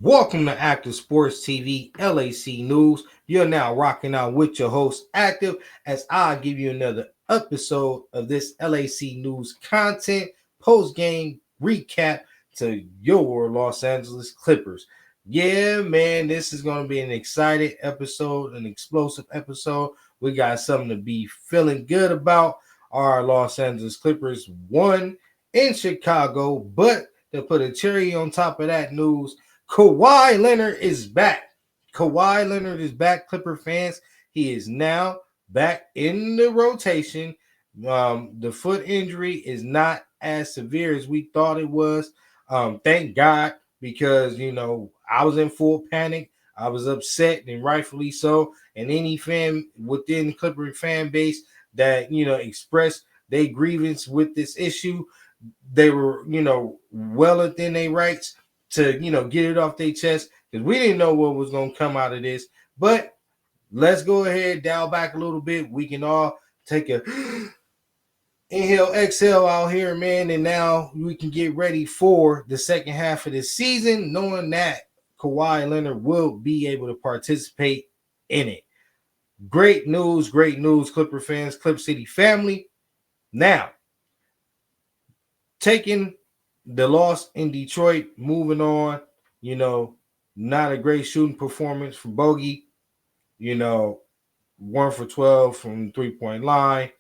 Welcome to Active Sports TV, LAC News. You're now rocking out with your host, Active, as I give you another episode of this LAC News content post game recap to your Los Angeles Clippers. Yeah, man, this is going to be an exciting episode, an explosive episode. We got something to be feeling good about. Our Los Angeles Clippers won in Chicago, but to put a cherry on top of that news, Kawhi Leonard is back. Kawhi Leonard is back, Clipper fans. He is now back in the rotation. The foot injury is not as severe as we thought it was. Thank God, because I was in full panic. I was upset, and rightfully so. And any fan within the Clipper fan base that expressed their grievance with this issue, they were well within their rights to get it off their chest, because we didn't know what was going to come out of this. But let's go ahead, dial back a little bit. We can all take a inhale, exhale out here, man, and now we can get ready for the second half of the season, knowing that Kawhi Leonard will be able to participate in it. Great news, Clipper fans, Clip City family. Now, taking the loss in Detroit, moving on, not a great shooting performance for Bogey. 1 for 12 from the 3-point line.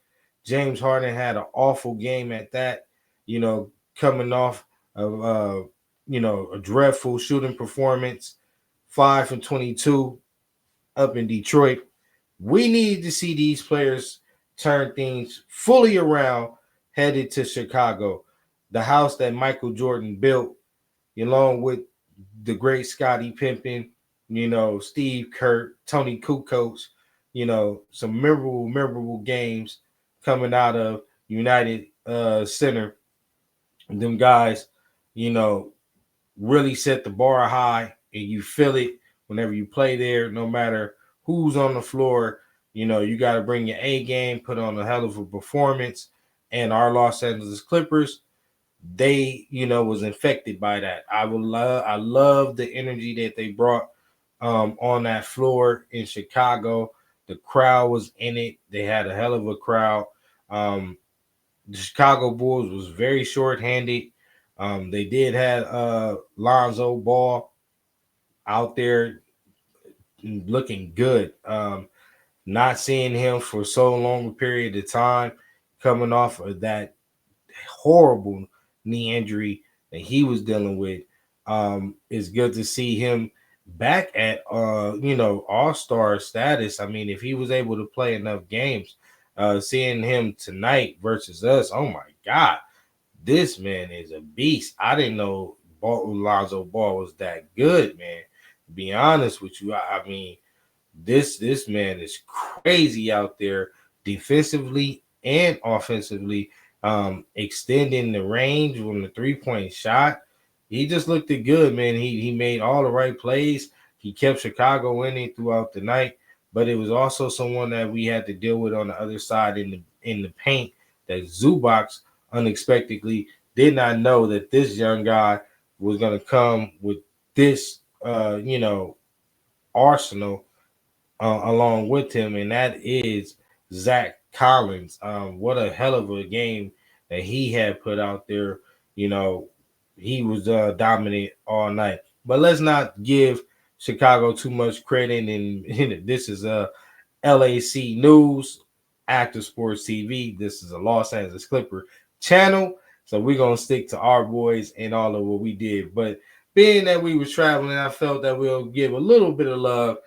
James Harden had an awful game at that, coming off of, a dreadful shooting performance. 5 for 22 up in Detroit. We need to see these players turn things fully around headed to Chicago, the house that Michael Jordan built, along with the great Scottie Pippen, Steve Kerr, Tony Kukoc, some memorable games coming out of United Center. Them guys, really set the bar high, and you feel it whenever you play there, no matter who's on the floor. You got to bring your A game, put on a hell of a performance. And our Los Angeles Clippers, they was infected by that. I love the energy that they brought on that floor in Chicago. The crowd was in it. They had a hell of a crowd. The Chicago Bulls was very short-handed. They did have Lonzo Ball out there looking good. Not seeing him for so long a period of time, coming off of that horrible knee injury that he was dealing with. It's good to see him back at all-star status. I mean, if he was able to play enough games, seeing him tonight versus us, oh my God, this man is a beast. I didn't know Lonzo Ball was that good, man. To be honest with you, I mean, this man is crazy out there defensively and offensively, extending the range from the 3-point shot. He just looked good, man. He made all the right plays. He kept Chicago in it throughout the night, but it was also someone that we had to deal with on the other side in the paint, that Zubac unexpectedly did not know that this young guy was going to come with this arsenal along with him, and that is Zach Collins. What a hell of a game that he had put out there. He was dominant all night. But let's not give Chicago too much credit. And this is LAC News, Active Sports TV. This is a Los Angeles Clipper channel. So we're going to stick to our boys and all of what we did. But being that we was traveling, I felt that we'll give a little bit of love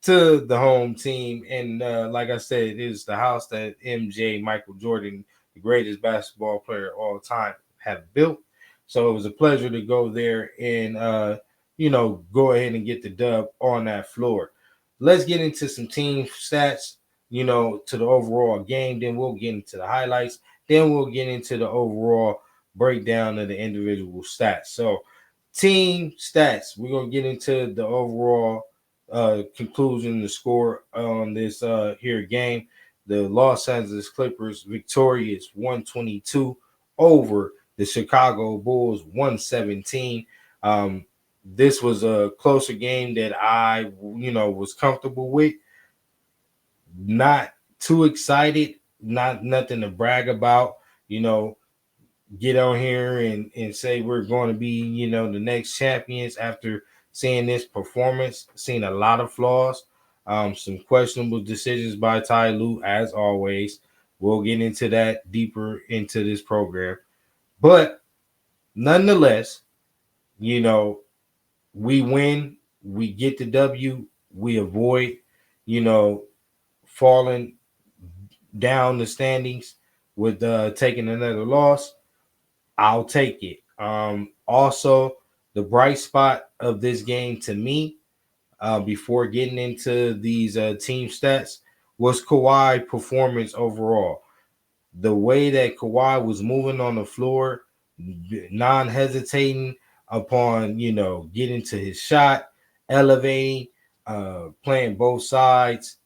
to the home team. And like I said, it is the house that MJ, Michael Jordan, the greatest basketball player of all time, have built. So it was a pleasure to go there and, go ahead and get the dub on that floor. Let's get into some team stats, to the overall game. Then we'll get into the highlights. Then we'll get into the overall breakdown of the individual stats. So team stats, we're going to get into the overall conclusion, the score on this here game. The Los Angeles Clippers victorious 122 over the Chicago Bulls 117. this was a closer game that I, was comfortable with. Not too excited, not nothing to brag about. You know, get on here and say we're going to be, the next champions after seeing this performance, seeing a lot of flaws, some questionable decisions by Ty Lue, as always. We'll get into that deeper into this program. But nonetheless, you know, we win, we get the W, we avoid, you know, falling down the standings with taking another loss. I'll take it. Also, the bright spot of this game to me, before getting into these team stats, was Kawhi performance overall. The way that Kawhi was moving on the floor, non-hesitating upon, getting to his shot, elevating, playing both sides,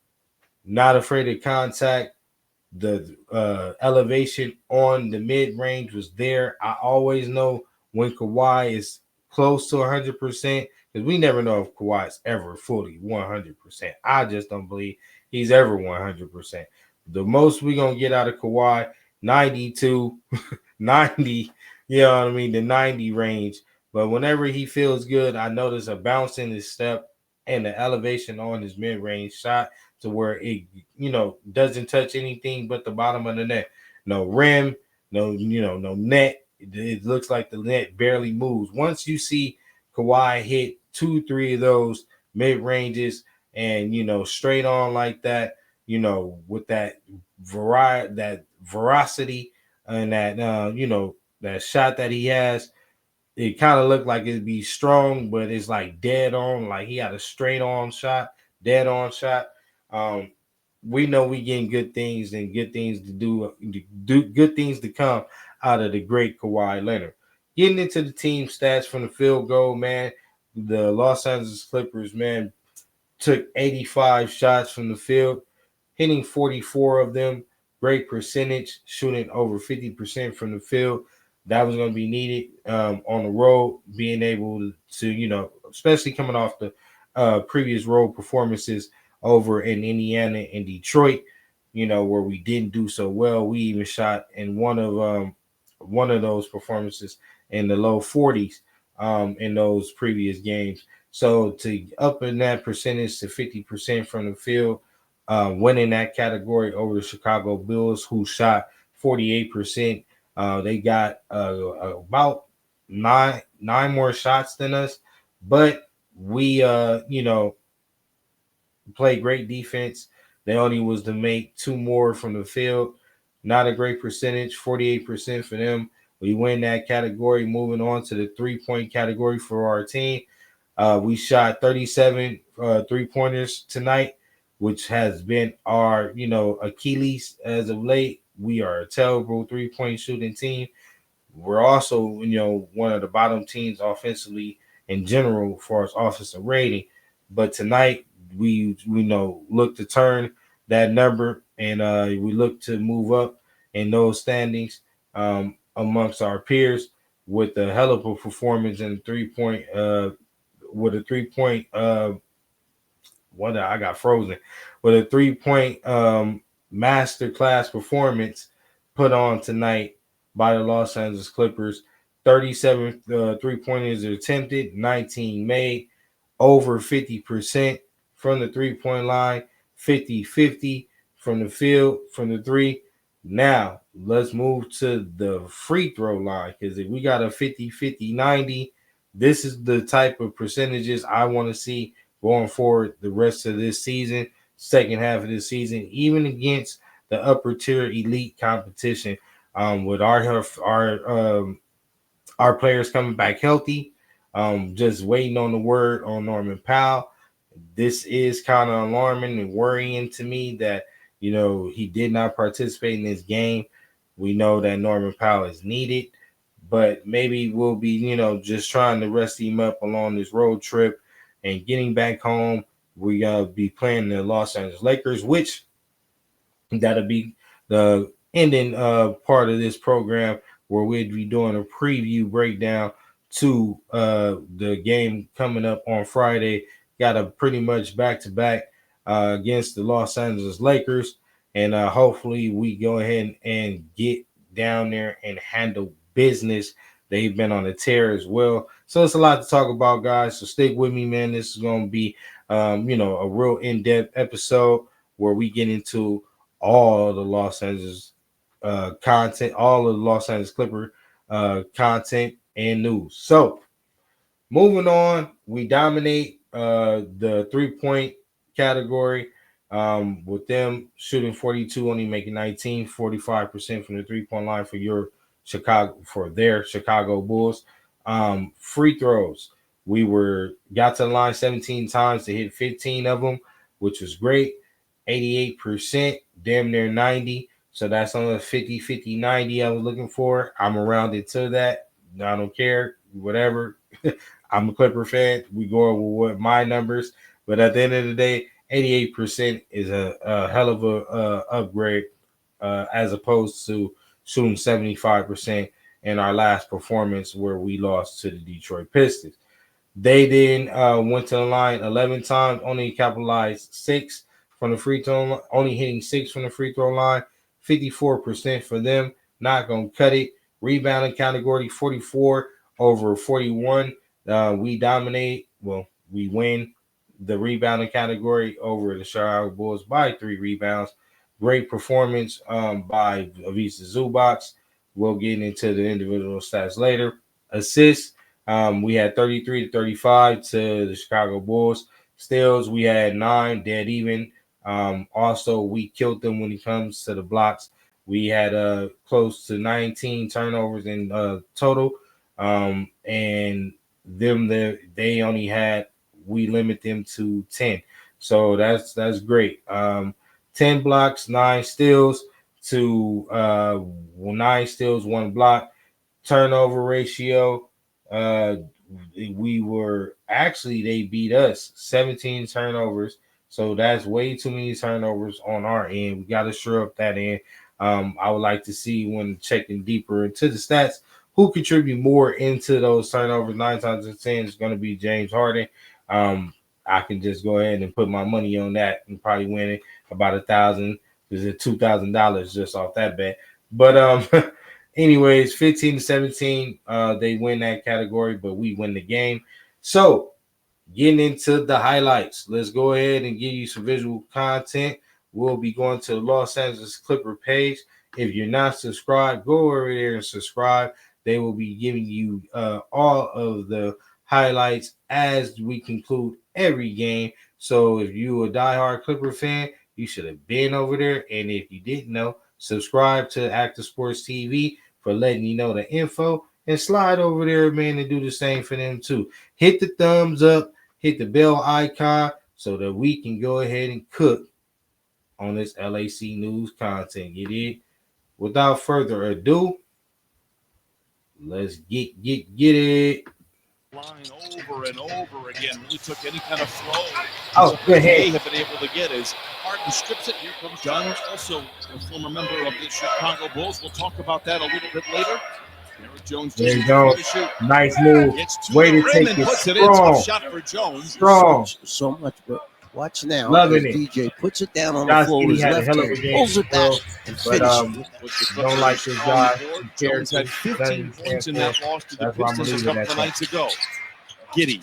not afraid of contact. The elevation on the mid range was there. I always know when Kawhi is close to 100%, because we never know if Kawhi is ever fully 100%. I just don't believe he's ever 100%. The most we're going to get out of Kawhi, 92, 90, what I mean, the 90 range. But whenever he feels good, I notice a bounce in his step and the elevation on his mid range shot to where it, doesn't touch anything but the bottom of the net. No rim, no net. It looks like the net barely moves. Once you see Kawhi hit 2, 3 of those mid ranges and, straight on like that, with that veracity and that, that shot that he has, it kind of looked like it'd be strong, but it's like dead on. Like he had a straight on shot, dead on shot. Um, we know we getting good things and good things to do good things to come out of the great Kawhi Leonard. Getting into the team stats from the field goal, man, the Los Angeles Clippers, man, took 85 shots from the field, hitting 44 of them. Great percentage, shooting over 50% from the field. That was going to be needed on the road, being able to, especially coming off the previous road performances over in Indiana and Detroit, where we didn't do so well. We even shot in one of those performances in the low 40s in those previous games. So to up in that percentage to 50% from the field, winning that category over the Chicago Bulls, who shot 48%. They got about nine more shots than us, but we played great defense. They only was to make 2 more from the field. Not a great percentage, 48% for them. We win that category. Moving on to the 3-point category for our team. We shot 37 3-pointers tonight, which has been our, Achilles as of late. We are a terrible 3-point shooting team. We're also, one of the bottom teams offensively in general for its offensive rating. But tonight we look to turn that number and we look to move up in those standings amongst our peers with a hell of a performance in 3-point with a 3-point what I got frozen with a 3-point master class performance put on tonight by the Los Angeles Clippers. 37 3-pointers attempted, 19 made, over 50% from the 3-point line, 50-50 from the field, from the three. Now, let's move to the free throw line, because if we got a 50-50-90, this is the type of percentages I want to see going forward the rest of this season, second half of this season, even against the upper tier elite competition. With our players coming back healthy, just waiting on the word on Norman Powell. This is kind of alarming and worrying to me that he did not participate in this game. We know that Norman Powell is needed, but maybe we'll be just trying to rest him up along this road trip and getting back home. We gotta be playing the Los Angeles Lakers, which that'll be the ending part of this program where we'll be doing a preview breakdown to the game coming up on Friday. Got a pretty much back to back against the Los Angeles Lakers, and hopefully we go ahead and get down there and handle business. They've been on a tear as well, so it's a lot to talk about, guys. So stick with me, man. This is going to be, a real in depth episode where we get into all the Los Angeles content, all of the Los Angeles Clipper content and news. So moving on, we dominate the 3-point category with them shooting 42, only making 19, 45% from the 3-point line for their Chicago Bulls. Free throws, we got to the line 17 times to hit 15 of them, which was great. 88%, damn near 90. So that's on the 50, 50, 90 I was looking for. I'm around it to that. I don't care, whatever. I'm a Clipper fan. We go over what my numbers, but at the end of the day, 88% is a hell of a upgrade as opposed to shooting 75% in our last performance where we lost to the Detroit Pistons. They then went to the line 11 times, only capitalized 6 from the free throw line, only hitting 6 from the free throw line, 54% for them. Not going to cut it. Rebounding category 44 over 41. We dominate. Well, we win the rebounding category over the Chicago Bulls by 3 rebounds. Great performance by Avisa Zubac. We'll get into the individual stats later. Assists, we had 33 to 35 to the Chicago Bulls. Steals, we had 9, dead even. Also, we killed them when it comes to the blocks. We had close to 19 turnovers in total. And they only had, we limit them to 10. So that's great. 10 blocks, 9 steals to 9 steals, 1 block. Turnover ratio, uh we were actually, they beat us 17 turnovers, so that's way too many turnovers on our end. We got to shore up that end. I would like to see, when checking deeper into the stats, who contribute more into those turnovers. 9 times out of 10 is going to be James Harden. I can just go ahead and put my money on that and probably win it about $1,000. Is it $2,000 just off that bet? But anyways, 15 to 17, they win that category, but we win the game. So, getting into the highlights, let's go ahead and give you some visual content. We'll be going to the Los Angeles Clipper page. If you're not subscribed, go over there and subscribe. They will be giving you all of the highlights as we conclude every game. So if you're a diehard Clipper fan, you should have been over there. And if you didn't know, subscribe to Active Sports TV for letting you know the info. And slide over there, man, and do the same for them too. Hit the thumbs up, hit the bell icon so that we can go ahead and cook on this LAC news content. Get it? Without further ado, let's get it. Line over and over again. Really took any kind of flow. Oh, good hit. They have been able to get as Harden strips it. Here comes Dunn, also a former member of the Chicago Bulls. We'll talk about that a little bit later. Derrick Jones there you go. Nice move. Way to take it strong. Shot for Jones. Strong. So much, but watch now. Loving it. DJ puts it down on the floor. His left hand pulls it back and finishes. Don't like this guy. Jones had 15 points in that loss to the Pistons a couple of nights ago. Giddy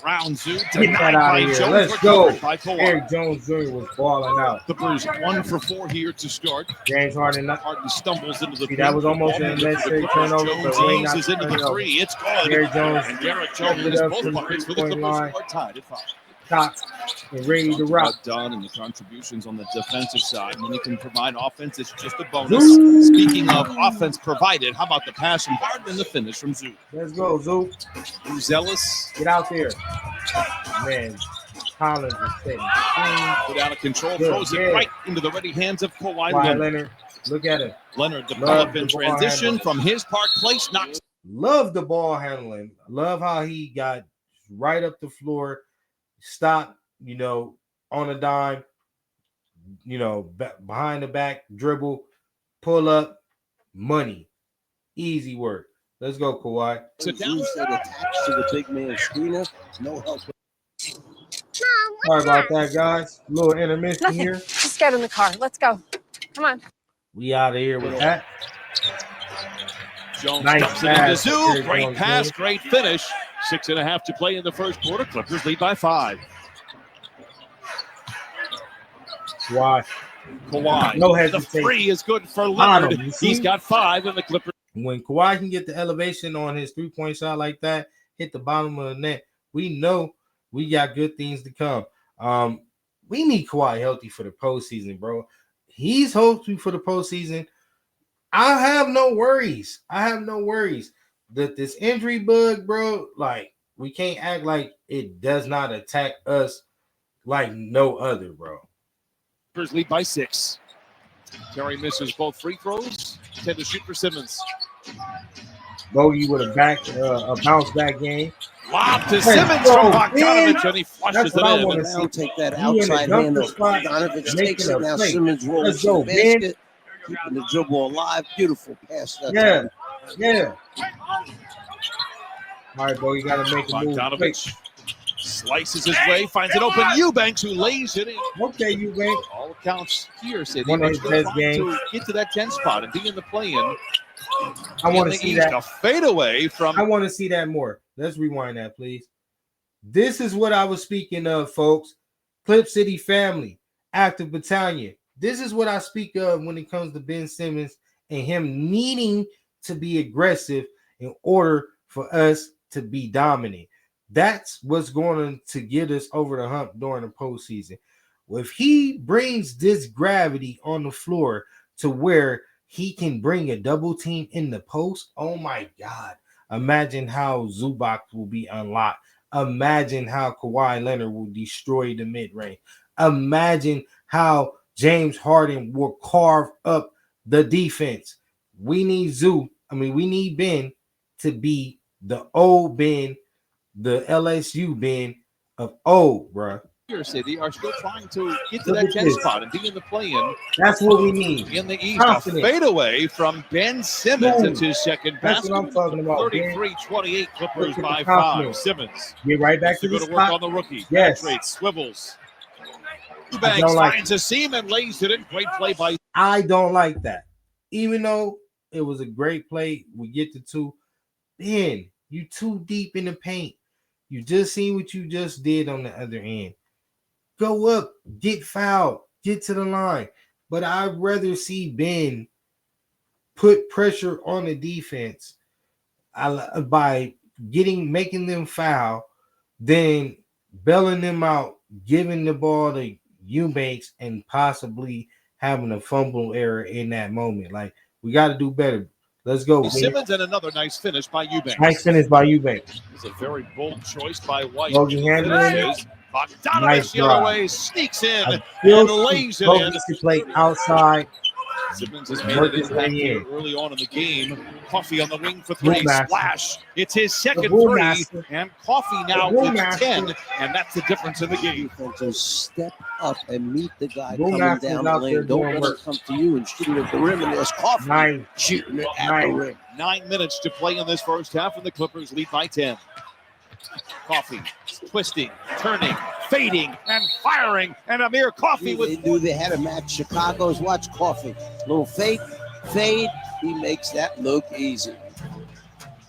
around Zoo. Get that out of here. Let's go. Derrick Jones Jr. was balling out. Clippers 1 for 4 here to start. James Harden stumbles into the paint. That was almost an unnecessary turnover, but way not into the 3. It's good. Derrick Jones and Derrick Jones is both buckets for the Clippers are tied at 5. Top and ready to rock. Done and the contributions on the defensive side. When he can provide offense, it's just a bonus. Speaking of offense provided, how about the pass from Harden and the finish from Zoo? Let's go, Zoo. Zealous. Get out there. Man, Collins is setting put out of control, throws it right into the ready hands of Kawhi Leonard. Look at it. Leonard developed in transition from his Park Place. Knocks. Love the ball handling. Love how he got right up the floor. Stop, on a dime, behind the back, dribble, pull up, money. Easy work. Let's go, Kawhi. Sit down. Attached to the big man screener. No help. Sorry about that, guys. A little intermission Nothing. here. Just get in the car. Let's go. Come on. We out of here with that. Jones Nice dumps it into pass. Zoo. There Great goes pass, Zoo. great finish. 6.5 to play in the first quarter. Clippers lead by 5. Kawhi. Kawhi. No The hesitation. 3 is good for On him, Leonard. you see? He's got 5 in the Clippers. When Kawhi can get the elevation on his three-point shot like that, hit the bottom of the net, we know we got good things to come. We need Kawhi healthy for the postseason, bro. He's healthy for the postseason. I have no worries. That this injury bug, bro, like, we can't act like it does not attack us like no other, bro. Clippers lead by 6. Terry misses both free throws. 10 to shoot for Simmons. Bogey with a bounce back game. Lob to Let's Simmons go, from man. Bogdanovich, and he flushes That's what I it want in. to see. Now take that He in the outside dunker handle. spot, Bogdanovich making takes a it. Now play. Simmons rolls Let's to go, the Ben. basket. Keeping the dribble alive. Beautiful pass. That Yeah. time. Yeah. All right, bro, you got to make a move. Quick. Bogdanovich slices his way, finds it open. Eubanks, who lays it in. Okay, you went. All accounts here say One they of are his still best trying games. to get to that 10 spot and be in the play-in. I want In to the see East, that. a fadeaway from I want to see that more. Let's rewind that, please. This is what I was speaking of, folks. Clip City family, active battalion. This is what I speak of when it comes to Ben Simmons and him needing to be aggressive in order for us to be dominant. That's what's going to get us over the hump during the postseason. If he brings this gravity on the floor to where he can bring a double team in the post, oh my God. Imagine how Zubac will be unlocked. Imagine how Kawhi Leonard will destroy the mid-range. Imagine how James Harden will carve up the defense. We need we need Ben to be the old Ben, the LSU Ben of old, bro. here say they are still trying to get to Look that at 10 this. spot and be in the play-in. That's what we need. In the East, Confident. a fadeaway from Ben Simmons. Boom. It's his second That's basket. what I'm talking about, Ben. 33-28 Clippers Look at the by 5. confidence. Simmons Get right back has to to go the to work spot. on the rookie. Yes. Penetrates, swivels. don't Eubanks like finds a seam and lays it in. Great play by I don't like that. Even though it was a great play, we get to 2. Ben, you too deep in the paint. You just seen what you just did on the other end. Go up, get fouled, get to the line. But I'd rather see Ben put pressure on the defense by making them foul than bailing them out, giving the ball to Eubanks and possibly having a fumble error in that moment. Like, we got to do better. Let's go, Ben. Simmons, and another nice finish by Eubanks. Nice finish by Eubanks. It's a very bold choice by White. Bogey handling it. Bogdanovich Nice the other drive. way, sneaks in I and feel lays it Bogey in. to play outside. Simmons has made Work an his impact way here in. early on in the game. Coffee on the wing for 3. Brewmaster. Splash. It's his second The 3. Brewmaster. And Coffee now The with Brewmaster. 10. And that's the difference in the game. Defense, step up and meet the guy Bull coming Master's down out the there lane. Don't doing let work. him come to you and shoot it at the rim. And there's Coffee Nice. shooting it at Nice. the rim. 9 minutes to play in this first half, and the Clippers lead by 10. Coffee twisting, turning, fading, and firing. And Amir Coffee They with knew they had a match. Chicago's watch Coffee. Little fade. He makes that look easy.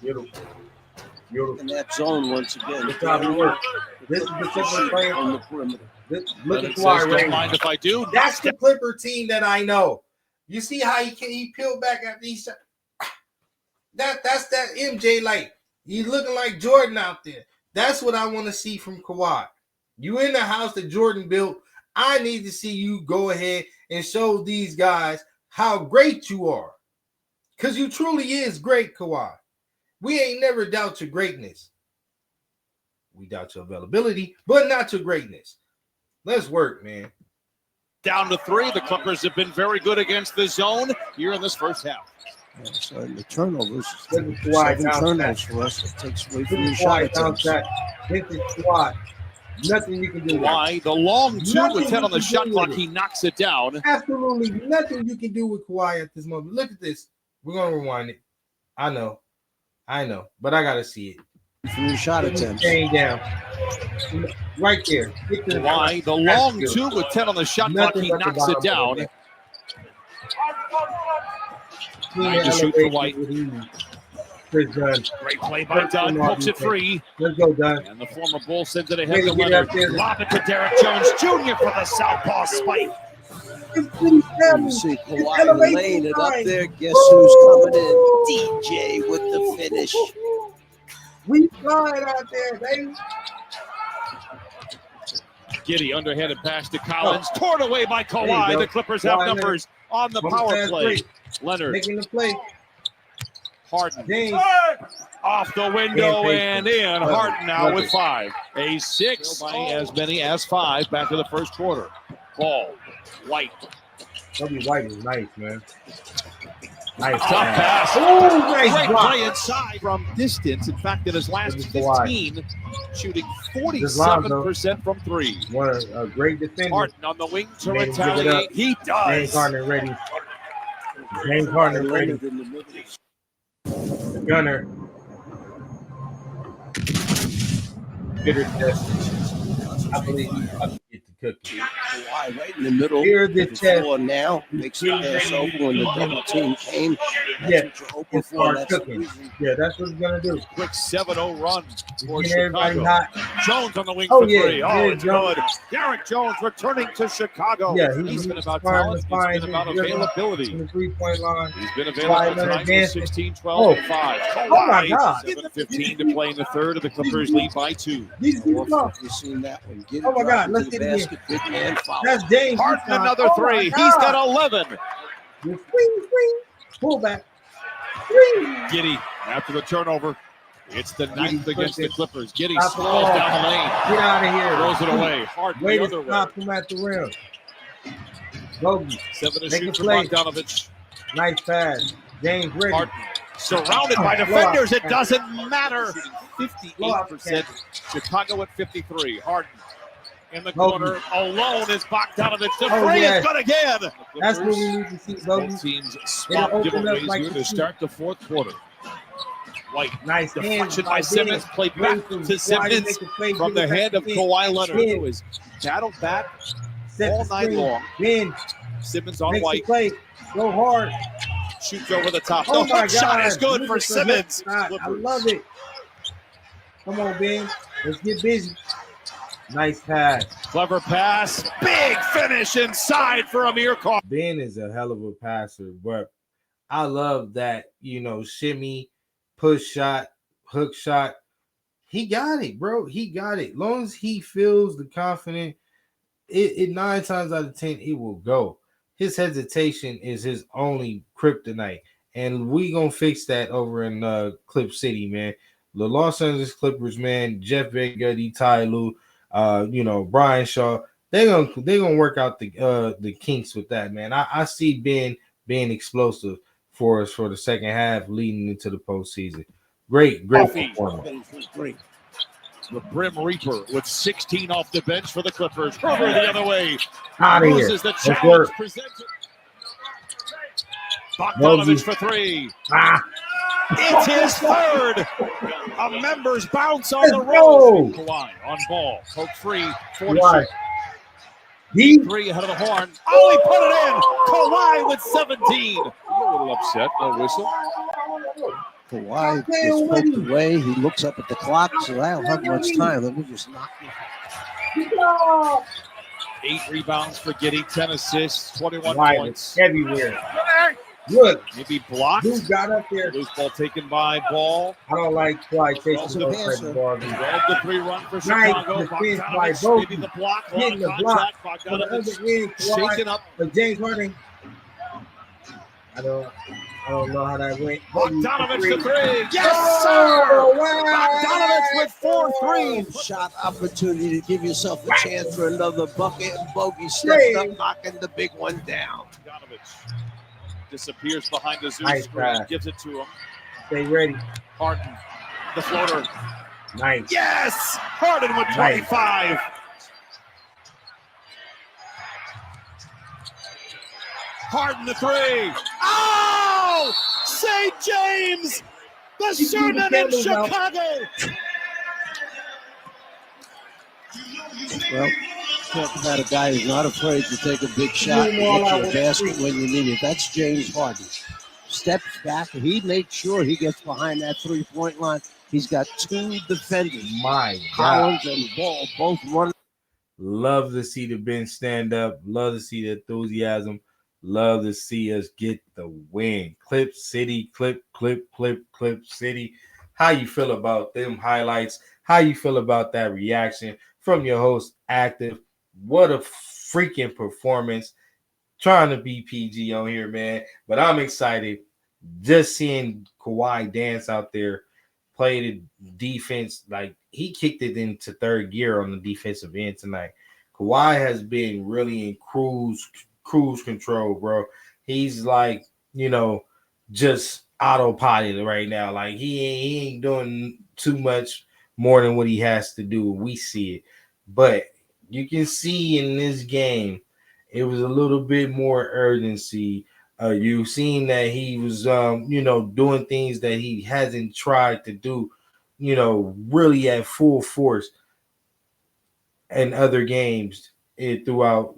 Beautiful. Beautiful. In that zone once again. Good job of work. This is the Clipper player. On the perimeter. Look Leonard at says, Kawhi don't Leonard. mind if I do. That's the Clipper team that I know. You see how he peeled back after he shot. That's that MJ, like, he's looking like Jordan out there. That's what I want to see from Kawhi. You in the house that Jordan built. I need to see you go ahead and show these guys how great you are. Because you truly is great, Kawhi. We ain't never doubt your greatness. We doubt your availability, but not your greatness. Let's work, man. Down to 3. The Clippers have been very good against the zone here in this first half. Yeah, so the turnovers, Look at Kawhi 7 bounce turnovers back. for us. It takes away Look from at the shot Kawhi bounce attempts. back. This is Kawhi. Nothing you can do. Kawhi, the long 2 Nothing with 10 on the you can shot do clock. with He knocks it down. Absolutely nothing you can do with Kawhi at this moment. Look at this. We're going to rewind it. I know. I know, but I gotta see it. From your shot attempts. Staying down. Right there. Get to Kawhi, the long two with 10 on the shot clock. He knocks it down. 9 to shoot for White. Chris Dunn. Great play by Dunn. Pokes it free. Let's go, Dunn. And the former Bull sends it ahead to Get Leonard. up there. Lob it to Derek Jones Jr. for the southpaw spike. You see Kawhi laying it up there. Guess who's coming in? DJ with the finish. We flying out there, baby. Giddey underhanded pass to Collins. Torn away by Kawhi. The Clippers have numbers on the power play. Leonard making the play. Harden off the window and in. Harden now with 5. A 6 by as many as 5 back to the first quarter. Ball. White. W. White is nice, man. Nice tough pass. Oh, nice Great block. play inside from distance. In fact, in his last 15, shooting 47% from 3. What a great defender. Harden on the wing to retaliate. He does. James Harden ready. James Harden ready. Gunner. Bitter test. I believe he's about to get the cookie. Kawhi right in the middle. Here the of the floor now. Makes the pass over when the double team came. Yeah, That's what you're hoping for. That's the reason. Yeah, that's what he's gonna do. Quick 7-0 run for Everybody Chicago. hot. Jones on the wing Oh, for yeah, 3. Oh, yeah, it's Jones. good. Derek Jones returning to Chicago. Yeah, he's been about starting talent. to find He's been about his rhythm availability. in the 3-point line. He's been available Kawhi Leonard tonight with dancing. 16, 12, and 5. Oh, my God. 7:15 to play in the third of the Clippers lead by 2. These You've people- seen that one. Get Oh, my it God, into let's the get it basket. Big man foul. That's James. Harden another Oh, 3. my He's God. got 11. Swing. Pull back. Swing. Giddey after the turnover. It's the 9th against the Clippers. Giddey Stop the smiles ball. down the lane. Get out of here. Throws it away. Harden Way the to other way. stop him at the rim. Bogey. 7 to Make shoot a for play. Bogdanovich. Nice pass. James ready. Harden surrounded by defenders. It doesn't matter. 58%. Chicago at 53. Harden in the corner. Alone is Bogdanovich. The Oh, three yes. is good again. That's what we need to see, Bogey. Both teams swap It'll open up giveaways like here the to start the fourth quarter. White. Nice Deflection hands by Simmons. Play back to Simmons from the hand of Kawhi Leonard, who is battled back all night long. Then Simmons on makes White. the play. Go hard. Shoots over the top. Oh The my hook shot God. is good Look for at the Simmons. hook shot. I love it. Come on, Ben. Let's get busy. Nice pass. Clever pass. Big finish inside for Amir Khan. Ben is a hell of a passer, but I love that, shimmy, push shot, hook shot. He got it, bro. He got it. Long as he feels the confidence, it 9 times out of 10, it will go. His hesitation is his only kryptonite. And we gonna fix that over in Clip City, man. The Los Angeles Clippers, man, Jeff Van Gundy, Ty Lue, Brian Shaw, they're gonna work out the kinks with that, man. I see Ben being explosive for us for the second half leading into the postseason. Great performance. The Brim Reaper with 16 off the bench for the Clippers. Over the other way. Out of here. Loses the Let's challenge work. presented. Bogdanovich for 3. It's his third. A members bounce on the road. Kawhi on ball. Poke free. 40 Kawhi. shoot. 3 ahead of the horn. Oh, he put it in. Kawhi with 17. You're a little upset. No whistle. Kawhi gets poked away. He looks up at the clock. So I don't have much time. Let me just knock you. 8 rebounds for Giddey. 10 assists. 21 Kawhi points. was everywhere. Good. Maybe blocked. Dude got up there. Loose ball taken by Ball. I don't like Kawhi chasing Well, the ball. 12 to 3 run for Nice Chicago. defense by Bogdanovich, both. maybe the block. Hitting the Long block. contact. On the other Bogdanovich end, Kawhi, shaken up. but James Harden. I don't know how that went. Bogdanovich to 3. Yes, Oh, sir! wow. Bogdanovich with 4 threes. Shot opportunity to give yourself a chance for another bucket. And Bogey steps up, knocking the big one down. Bogdanovich disappears behind the Zeus Nice screen. pass. Gives it to him. Stay ready. Harden, the floater. Nice. Yes! Harden with 25. Harden the 3. Oh! St. James The sermon in Chicago. Well, talk about a guy who's not afraid to take a big shot and get you a basket when you need it. That's James Harden. Steps back. He makes sure he gets behind that three-point line. He's got two defenders. My Collins God. and Ball both running. Love to see the bench stand up. Love to see the enthusiasm. Love to see us get the win. Clip City, clip City. How you feel about them highlights? How you feel about that reaction from your host, Active? What a freaking performance. Trying to be PG on here, man. But I'm excited just seeing Kawhi dance out there, play the defense. Like, he kicked it into third gear on the defensive end tonight. Kawhi has been really in cruise control, bro. He's like, just autopilot right now. Like, he ain't doing too much more than what he has to do. We see it. But you can see in this game, it was a little bit more urgency. You've seen that he was, doing things that he hasn't tried to do, really at full force in other games throughout,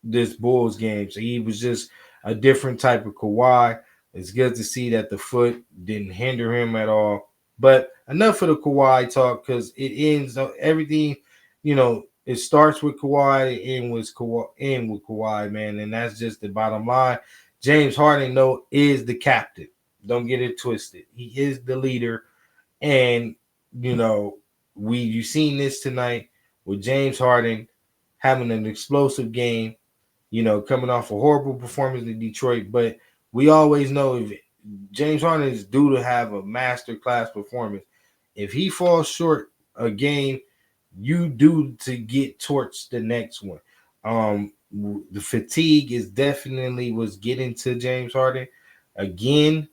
this Bulls game. So he was just a different type of Kawhi. It's good to see that the foot didn't hinder him at all. But enough of the Kawhi talk, because it ends everything, it starts with Kawhi, it end with Kawhi, man. And that's just the bottom line. James Harden, though, is the captain. Don't get it twisted. He is the leader. And, you've seen this tonight with James Harden having an explosive game, coming off a horrible performance in Detroit. But we always know if James Harden is due to have a master class performance. If he falls short a game, you do to get towards the next one. The fatigue is definitely was getting to James Harden. Again,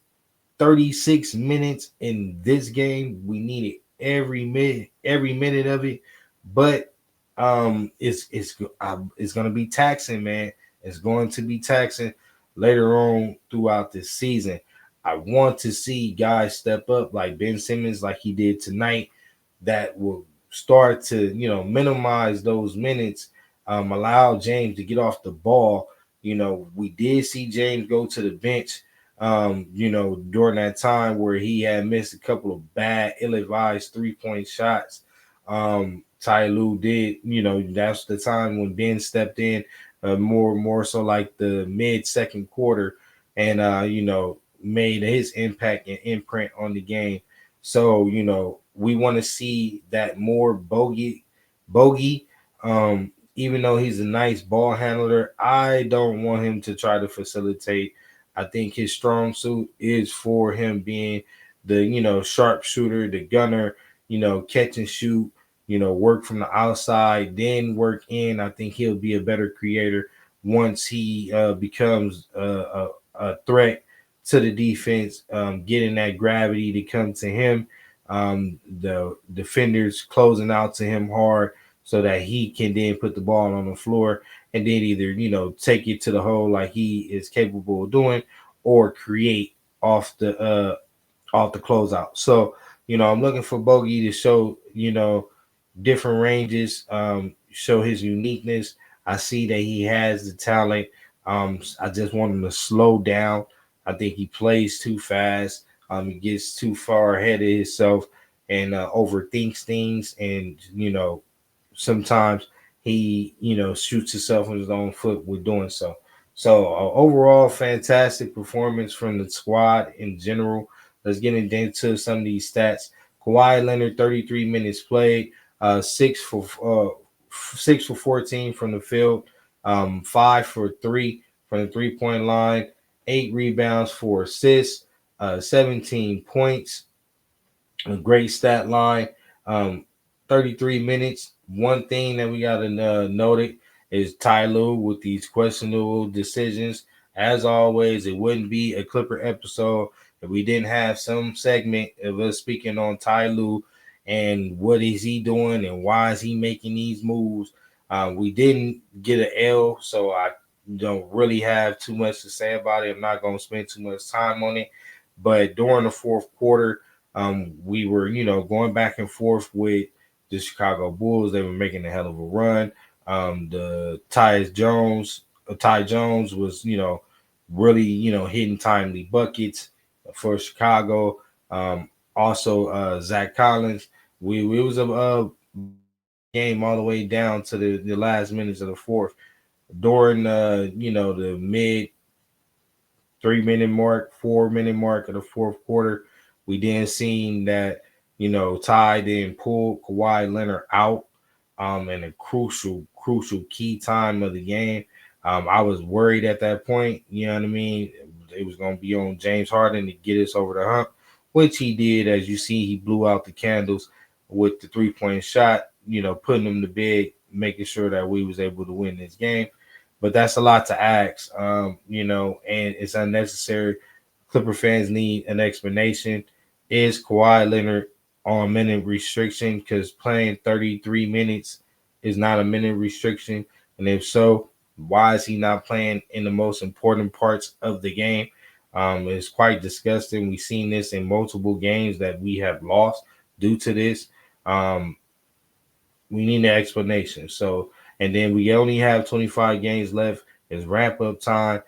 36 minutes in this game. We needed every minute of it. But it's going to be taxing, man. It's going to be taxing later on throughout this season. I want to see guys step up like Ben Simmons, like he did tonight, that will start to, minimize those minutes, allow James to get off the ball. We did see James go to the bench, during that time where he had missed a couple of bad, ill-advised three-point shots. Ty Lue did, that's the time when Ben stepped in, more so like the mid-second quarter, and made his impact and imprint on the game. So, we want to see that more bogey. Even though he's a nice ball handler, I don't want him to try to facilitate. I think his strong suit is for him being the, sharpshooter, the gunner, catch and shoot, work from the outside, then work in. I think he'll be a better creator once he becomes a threat to the defense, getting that gravity to come to him, the defenders closing out to him hard so that he can then put the ball on the floor and then either, take it to the hole like he is capable of doing, or create off the closeout. So, I'm looking for Bogey to show, different ranges, show his uniqueness. I see that he has the talent. I just want him to slow down. I think he plays too fast. He gets too far ahead of himself and overthinks things. And, sometimes he, shoots himself in his own foot with doing so. So overall, fantastic performance from the squad in general. Let's get into some of these stats. Kawhi Leonard, 33 minutes played, 6 for 14 from the field, 5 for 3 from the 3-point line, 8 rebounds, 4 assists, 17 points. A great stat line. 33 minutes. One thing that we got to note it is Ty Lue with these questionable decisions. As always, it wouldn't be a Clipper episode if we didn't have some segment of us speaking on Ty Lue and what is he doing and why is he making these moves. We didn't get an L, so I don't really have too much to say about it. I'm not going to spend too much time on it. But during the fourth quarter, we were, going back and forth with the Chicago Bulls. They were making a hell of a run. The Ty Jones was, really, hitting timely buckets for Chicago. Also, Zach Collins. We it was a game all the way down to the last minutes of the fourth. During the mid 3 minute mark, 4 minute mark of the fourth quarter, we then seen that Ty then pulled Kawhi Leonard out in a crucial key time of the game. I was worried at that point, you know what I mean? It was gonna be on James Harden to get us over the hump, which he did. As you see, he blew out the candles with the 3-point shot, putting them to bed, making sure that we was able to win this game. But that's a lot to ask, and it's unnecessary. Clipper fans need an explanation. Is Kawhi Leonard on minute restriction? Because playing 33 minutes is not a minute restriction. And if so, why is he not playing in the most important parts of the game? It's quite disgusting. We've seen this in multiple games that we have lost due to this. Um, we need an explanation. So, and then we only have 25 games left. It's wrap up time.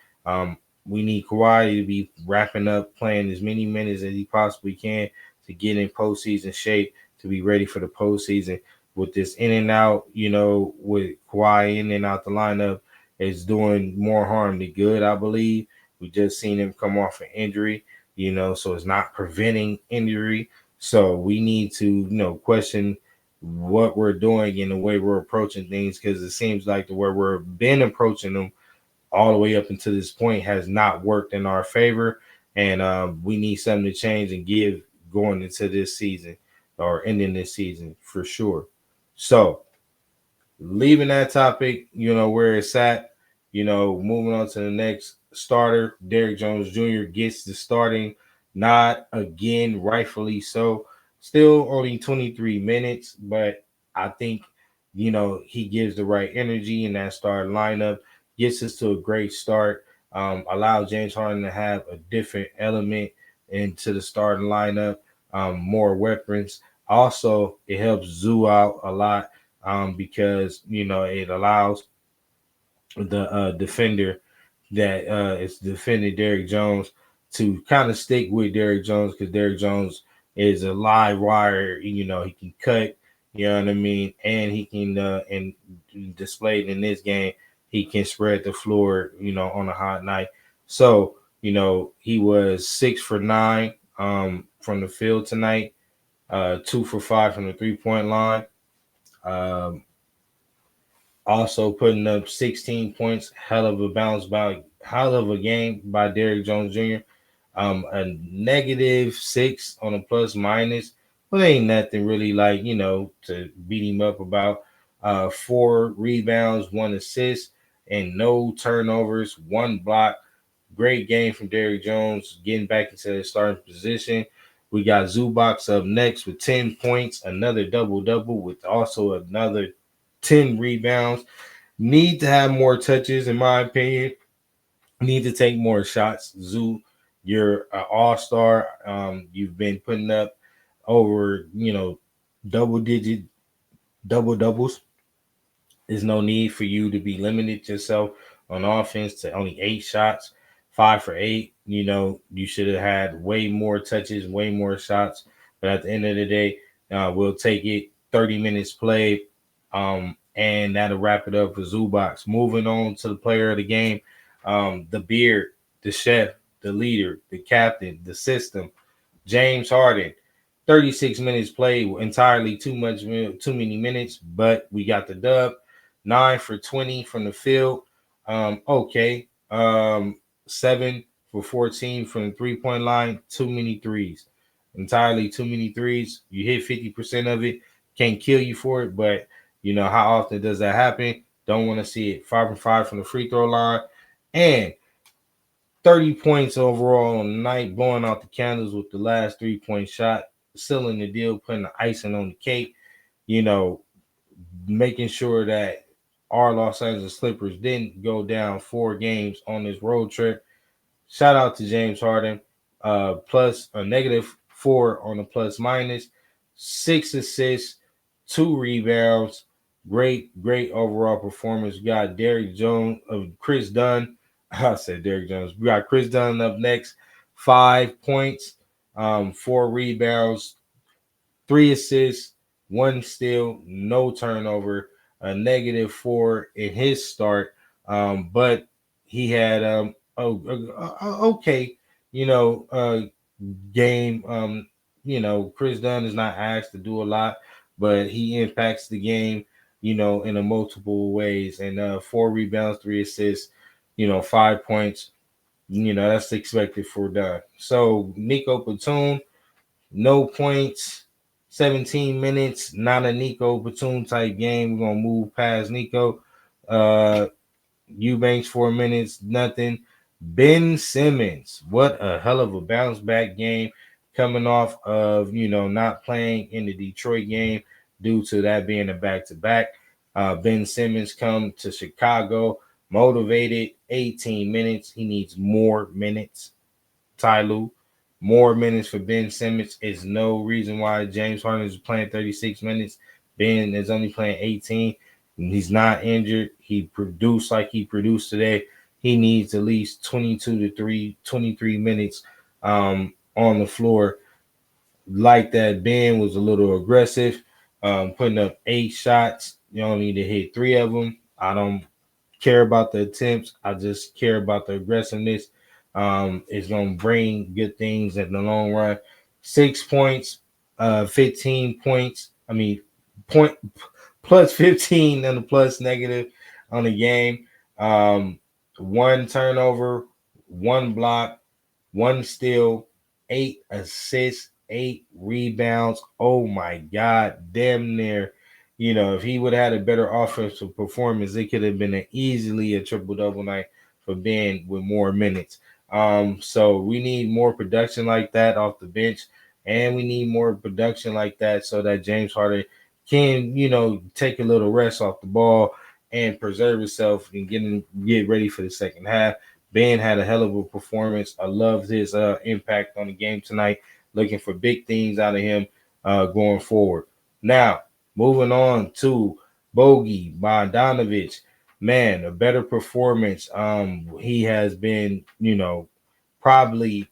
We need Kawhi to be wrapping up, playing as many minutes as he possibly can to get in postseason shape to be ready for the postseason. With this in and out, with Kawhi in and out the lineup, is doing more harm than good, I believe. We just seen him come off an injury, so it's not preventing injury. So we need to, question what we're doing and the way we're approaching things, because it seems like the way we've been approaching them all the way up until this point has not worked in our favor, and we need something to change and give going into this season or ending this season for sure. So leaving that topic, where it's at, moving on to the next starter. Derrick Jones Jr. gets the starting nod again, rightfully so. Still only 23 minutes, but I think, he gives the right energy in that starting lineup, gets us to a great start, allow James Harden to have a different element into the starting lineup, more weapons. Also, it helps Zoo out a lot, because it allows the defender that is defending Derrick Jones to kind of stick with Derrick Jones, because Derrick Jones is a live wire. He can cut. You know what I mean, and he can and displayed in this game. He can spread the floor. On a hot night. So he was 6 for 9 from the field tonight. 2 for 5 from the 3-point line. Um, Also putting up 16 points. Hell of a game by Derrick Jones Jr. A -6 on a plus minus, but ain't nothing really like, to beat him up about. 4 rebounds, 1 assist, and no turnovers, 1 block. Great game from Derrick Jones, getting back into the starting position. We got Zubac up next with 10 points, another double-double with also another 10 rebounds. Need to have more touches, in my opinion. Need to take more shots. Zoo, you're an all-star. You've been putting up over, double-digit double-doubles. There's no need for you to be limited yourself on offense to only 8 shots, 5 for 8. You should have had way more touches, way more shots. But at the end of the day, we'll take it. 30 minutes played, and that'll wrap it up for Zubox. Moving on to the player of the game, the beard, the chef, the leader, the captain, the system, James Harden. 36 minutes played, entirely too many minutes, but we got the dub. 9 for 20 from the field. Okay. 7 for 14 from the 3-point line. Too many threes. Entirely too many threes. You hit 50% of it. Can't kill you for it, but how often does that happen? Don't want to see it. 5 for 5 from the free throw line. And 30 points overall on the night, blowing out the candles with the last 3-point shot, sealing the deal, putting the icing on the cake, you know, making sure that our Los Angeles Clippers didn't go down 4 games on this road trip. Shout out to James Harden. plus a -4 on the plus minus, 6 assists, 2 rebounds. Great overall performance. We got Derrick Jones Chris Dunn. I said Derrick Jones. We got Chris Dunn up next. 5 points, 4 rebounds, 3 assists, 1 steal, no turnover, a -4 in his start. But he had okay, game. Chris Dunn is not asked to do a lot, but he impacts the game, in a multiple ways. And 4 rebounds, 3 assists, 5 points. That's expected for Dunn. So Nico Batum, no points, 17 minutes, not a Nico Batum type game. We're gonna move past Nico. Eubanks 4 minutes, nothing. Ben Simmons, what a hell of a bounce back game coming off of not playing in the Detroit game due to that being a back-to-back. Ben Simmons come to Chicago motivated, 18 minutes. He needs more minutes. Ty Lue, more minutes for Ben Simmons is no reason why James Harden is playing 36 minutes. Ben is only playing 18. He's not injured. He produced like he produced today. He needs at least 23 minutes on the floor. Like that, Ben was a little aggressive, putting up 8 shots. You only need to hit 3 of them. I don't care about the attempts. I just care about the aggressiveness. It's going to bring good things in the long run. 6 points, 15 points. Point plus 15 and the plus negative on the game. 1 turnover, 1 block, 1 steal, 8 assists, 8 rebounds. Oh my God, damn near. If he would have had a better offensive performance, it could have been easily a triple-double night for Ben with more minutes. So we need more production like that off the bench, and we need more production like that so that James Harden can, take a little rest off the ball and preserve himself and get ready for the second half. Ben had a hell of a performance. I loved his impact on the game tonight. Looking for big things out of him going forward. Now, moving on to Bogey Bogdanovic. Man, a better performance. He has been, probably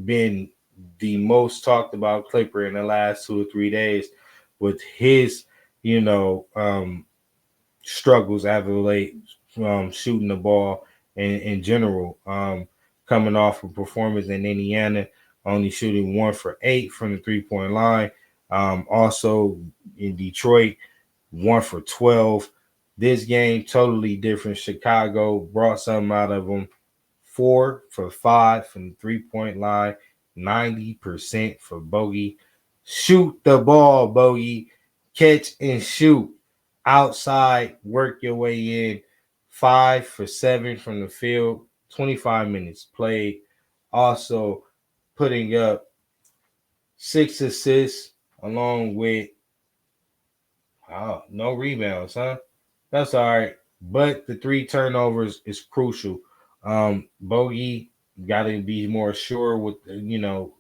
been the most talked about Clipper in the last 2 or 3 days with his, struggles as of late, shooting the ball in general. Coming off a performance in Indiana, only shooting 1 for 8 from the 3-point line. Also in Detroit, 1 for 12. This game, totally different. Chicago brought something out of them. 4 for 5 from the 3-point line, 90% for Bogey. Shoot the ball, Bogey. Catch and shoot. Outside, work your way in. 5 for 7 from the field, 25 minutes played. Also putting up 6 assists along with no rebounds, huh? That's all right. But the 3 turnovers is crucial. Bogey got to be more sure with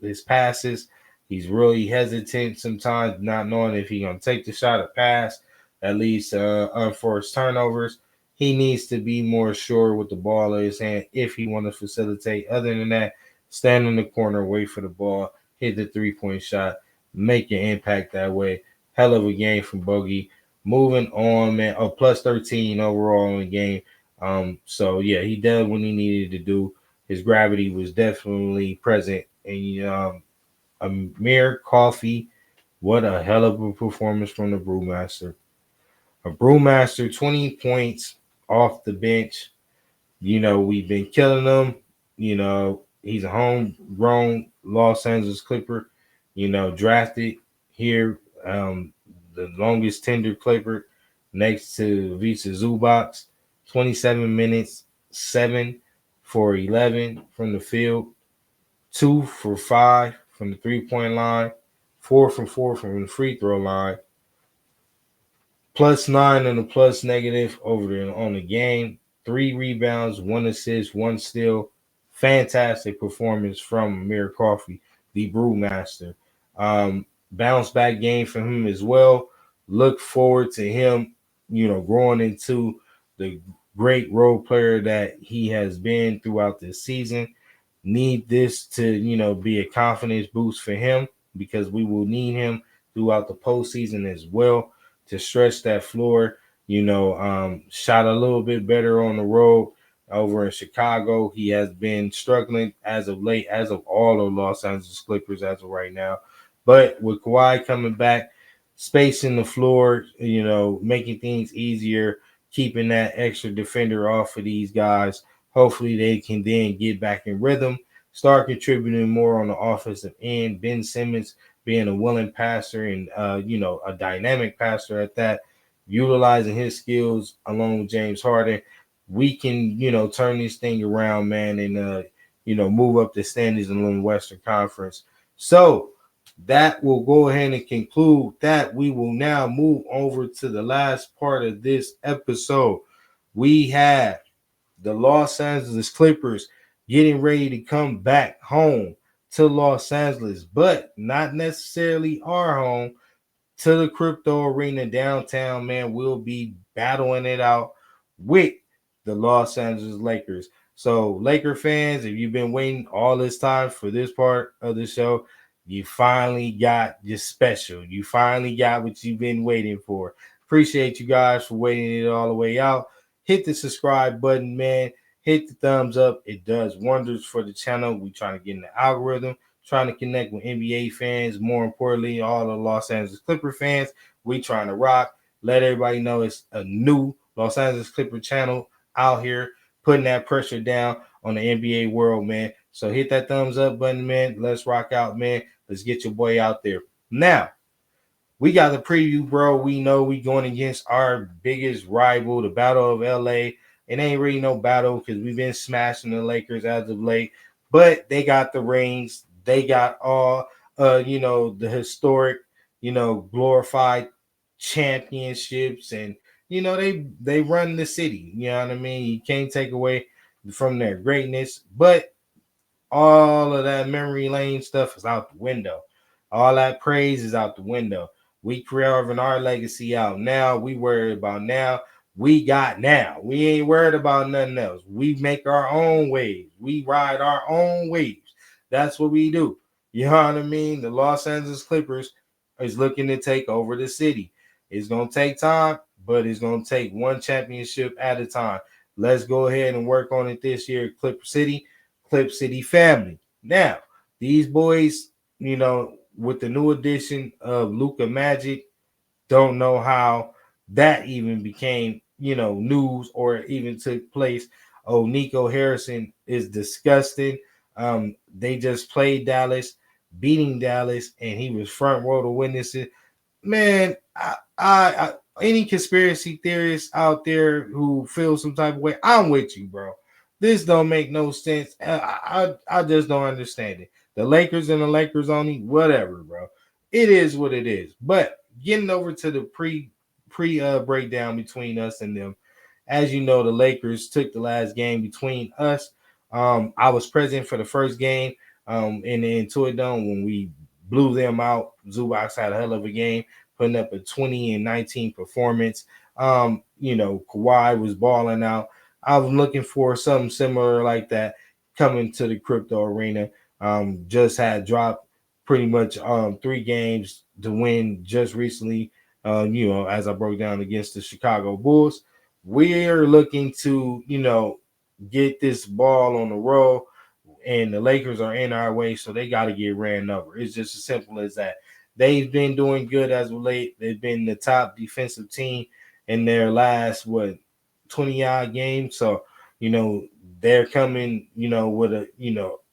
his passes. He's really hesitant sometimes, not knowing if he's gonna take the shot or pass. That leads to unforced turnovers. He needs to be more sure with the ball in his hand if he wants to facilitate. Other than that, stand in the corner, wait for the ball, hit the 3-point shot, make an impact that way. Hell of a game from Bogey. Moving on, man. Plus 13 overall in the game. So yeah, he did what he needed to do. His gravity was definitely present. And Amir Coffee, what a hell of a performance from the Brewmaster. A Brewmaster, 20 points off the bench. We've been killing him. He's a homegrown Los Angeles Clipper. Drafted here, the longest tender Clipper next to Vita Zubac. 27 minutes, 7 for 11 from the field, 2 for 5 from the 3-point line, 4 for 4 from the free throw line, plus 9 on the plus negative over on the game, 3 rebounds, 1 assist, 1 steal, fantastic performance from Amir Coffey, the brewmaster. Bounce back game from him as well. Look forward to him, growing into the great role player that he has been throughout this season. Need this to, be a confidence boost for him because we will need him throughout the postseason as well to stretch that floor. Shot a little bit better on the road over in Chicago. He has been struggling as of late, as of all of Los Angeles Clippers as of right now. But with Kawhi coming back, spacing the floor, making things easier, keeping that extra defender off of these guys. Hopefully they can then get back in rhythm, start contributing more on the offensive end. Ben Simmons being a willing passer and a dynamic passer at that, utilizing his skills along with James Harden, we can, turn this thing around, man, and move up the standings in the Western Conference. So that will go ahead and conclude that. We will now move over to the last part of this episode. We have the Los Angeles Clippers getting ready to come back home to Los Angeles, but not necessarily our home, to the Crypto Arena downtown. Man, we'll be battling it out with the Los Angeles Lakers. So, Laker fans, if you've been waiting all this time for this part of the show, you finally got your special. You finally got what you've been waiting for. Appreciate you guys for waiting it all the way out. Hit the subscribe button, man. Hit the thumbs up. It does wonders for the channel. We trying to get in the algorithm, trying to connect with NBA fans. More importantly, all the Los Angeles Clipper fans. We trying to rock. Let everybody know it's a new Los Angeles Clipper channel out here, putting that pressure down on the NBA world, man. So hit that thumbs up button, man. Let's rock out, man. Let's get your boy out there. Now, we got the preview, bro. We know we going against our biggest rival, the Battle of LA. It ain't really no battle because we've been smashing the Lakers as of late, but they got the rings. They got all, the historic, glorified championships, and they run the city. You know what I mean? You can't take away from their greatness, but all of that memory lane stuff is out the window. All that praise is out the window. We carving our legacy out now. We worried about now. We got now. We ain't worried about nothing else. We make our own waves. We ride our own waves. That's what we do. You know what I mean? The Los Angeles Clippers is looking to take over the city. It's going to take time, but it's going to take one championship at a time. Let's go ahead and work on it this year, Clipper City. Clip City family. Now, these boys, with the new addition of Luka Magic, don't know how that even became, news or even took place. Oh, Nico Harrison is disgusting. They just played Dallas, beating Dallas, and he was front row to witness it. Man, I any conspiracy theorists out there who feel some type of way, I'm with you, bro. This don't make no sense. I just don't understand it. The Lakers and the Lakers only, whatever, bro. It is what it is. But getting over to the pre breakdown between us and them, as you know, the Lakers took the last game between us. I was present for the first game in the Intuit Dome when we blew them out. Zubac had a hell of a game, putting up a 20-19 performance. Kawhi was balling out. I was looking for something similar like that coming to the crypto arena. Just had dropped pretty much 3 games to win just recently, as I broke down against the Chicago Bulls. We're looking to, get this ball on the roll, and the Lakers are in our way, so they got to get ran over. It's just as simple as that. They've been doing good as of late. They've been the top defensive team in their last 20-odd games. So, they're coming, with a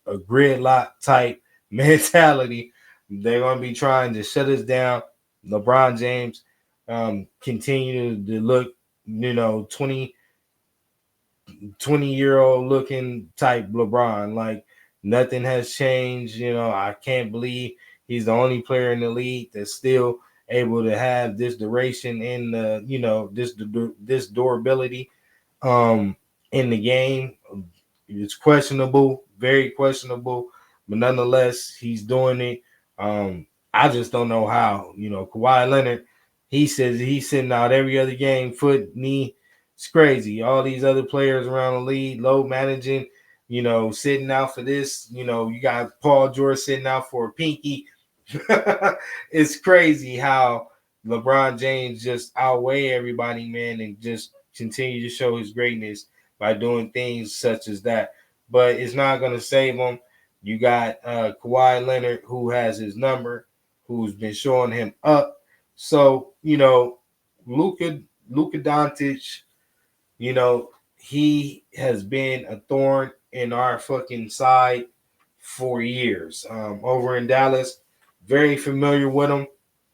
gridlock type mentality. They're going to be trying to shut us down. LeBron James continue to look, 20-year-old looking type LeBron. Like nothing has changed. I can't believe he's the only player in the league that's still able to have this duration in the, this durability in the game. It's questionable very questionable, but nonetheless, he's doing it. I just don't know how. Kawhi Leonard, he says he's sitting out every other game, foot, knee. It's crazy. All these other players around the league, load managing, sitting out for this. You got Paul George sitting out for a pinky. It's crazy how LeBron James just outweigh everybody, man, and just continue to show his greatness by doing things such as that. But it's not going to save him. You got Kawhi Leonard, who has his number, who's been showing him up. So, Luka Doncic, he has been a thorn in our fucking side for years. Over in Dallas, very familiar with him.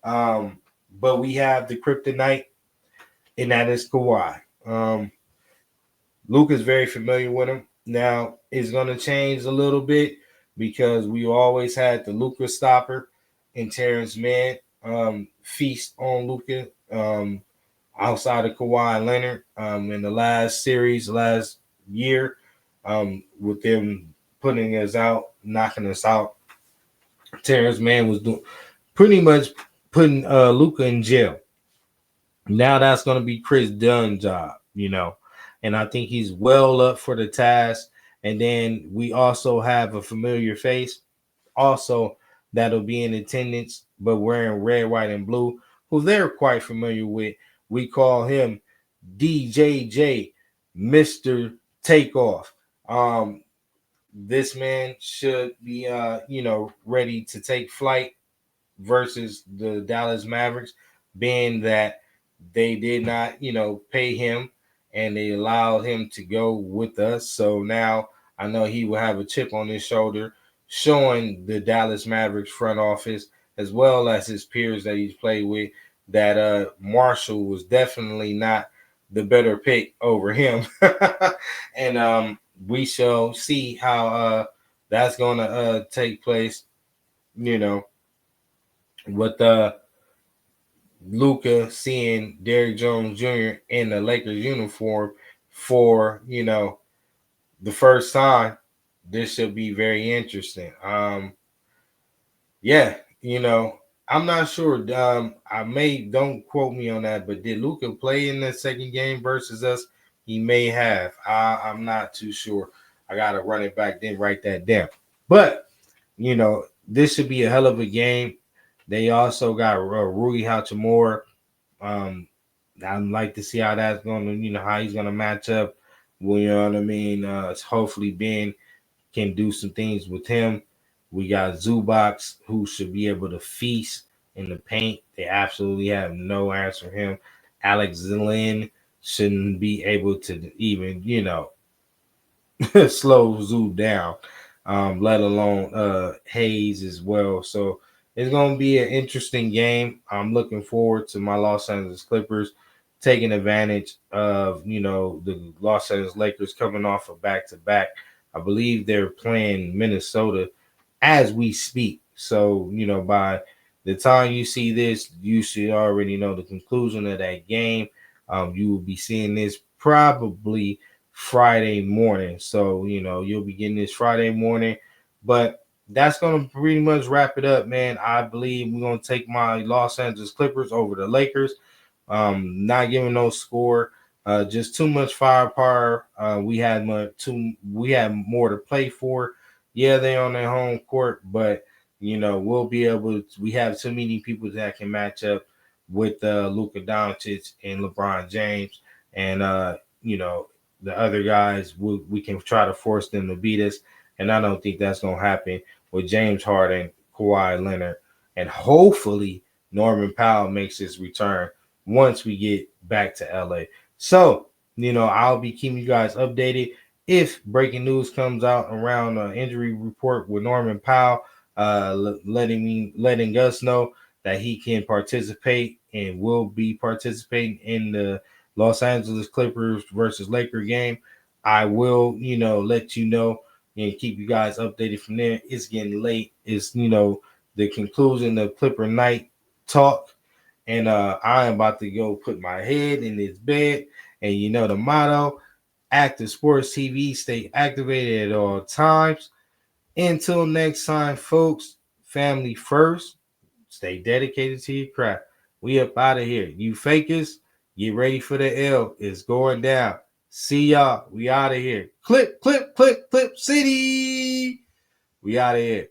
But we have the kryptonite, and that is Kawhi. Luke is very familiar with him. Now, it's going to change a little bit because we always had the Luka stopper and Terrence Mann feast on Luka outside of Kawhi Leonard in the last series, last year, with them putting us out, knocking us out. Terrence Mann was doing pretty much putting Luka in jail. Now that's going to be Chris Dunn's job, and I think he's well up for the task. And then we also have a familiar face, also that'll be in attendance, but wearing red, white, and blue, who they're quite familiar with. We call him DJJ, Mr. Takeoff. This man should be, ready to take flight versus the Dallas Mavericks, being that they did not, pay him and they allowed him to go with us. So now I know he will have a chip on his shoulder, showing the Dallas Mavericks front office as well as his peers that he's played with that Marshall was definitely not the better pick over him. And we shall see how that's going to take place, with Luka seeing Derrick Jones Jr. in the Lakers uniform for, the first time. This should be very interesting. Yeah, I'm not sure. Don't quote me on that, but did Luka play in the second game versus us? He may have. I'm not too sure. I gotta run it back, then write that down. But this should be a hell of a game. They also got Rui Hachimura. I'd like to see how that's going to, how he's going to match up. Well, you know what I mean? Hopefully Ben can do some things with him. We got Zubac, who should be able to feast in the paint. They absolutely have no answer for him. Alex Zlin shouldn't be able to even, slow Zoo down, let alone Hayes as well. So it's going to be an interesting game. I'm looking forward to my Los Angeles Clippers taking advantage of, the Los Angeles Lakers coming off a back-to-back. I believe they're playing Minnesota as we speak. So, by the time you see this, you should already know the conclusion of that game. You will be seeing this probably Friday morning. So, you'll be getting this Friday morning. But that's going to pretty much wrap it up, man. I believe we're going to take my Los Angeles Clippers over the Lakers. Not giving no score. Just too much firepower. We had more to play for. Yeah, they're on their home court, but we'll be able to. We have too many people that can match up with Luka Doncic and LeBron James, and the other guys. We can try to force them to beat us, and I don't think that's gonna happen with James Harden, Kawhi Leonard, and hopefully Norman Powell makes his return once we get back to LA. So, I'll be keeping you guys updated if breaking news comes out around injury report with Norman Powell, letting us know that he can participate and will be participating in the Los Angeles Clippers versus Laker game. I will, let you know and keep you guys updated from there. It's getting late. It's, the conclusion of Clipper night talk. And I am about to go put my head in this bed. And the motto, Active Sports TV. Stay activated at all times. Until next time, folks, family first. Stay dedicated to your craft. We up out of here. You fakers, get ready for the L. It's going down. See y'all. We out of here. Clip, clip, clip, clip, city. We out of here.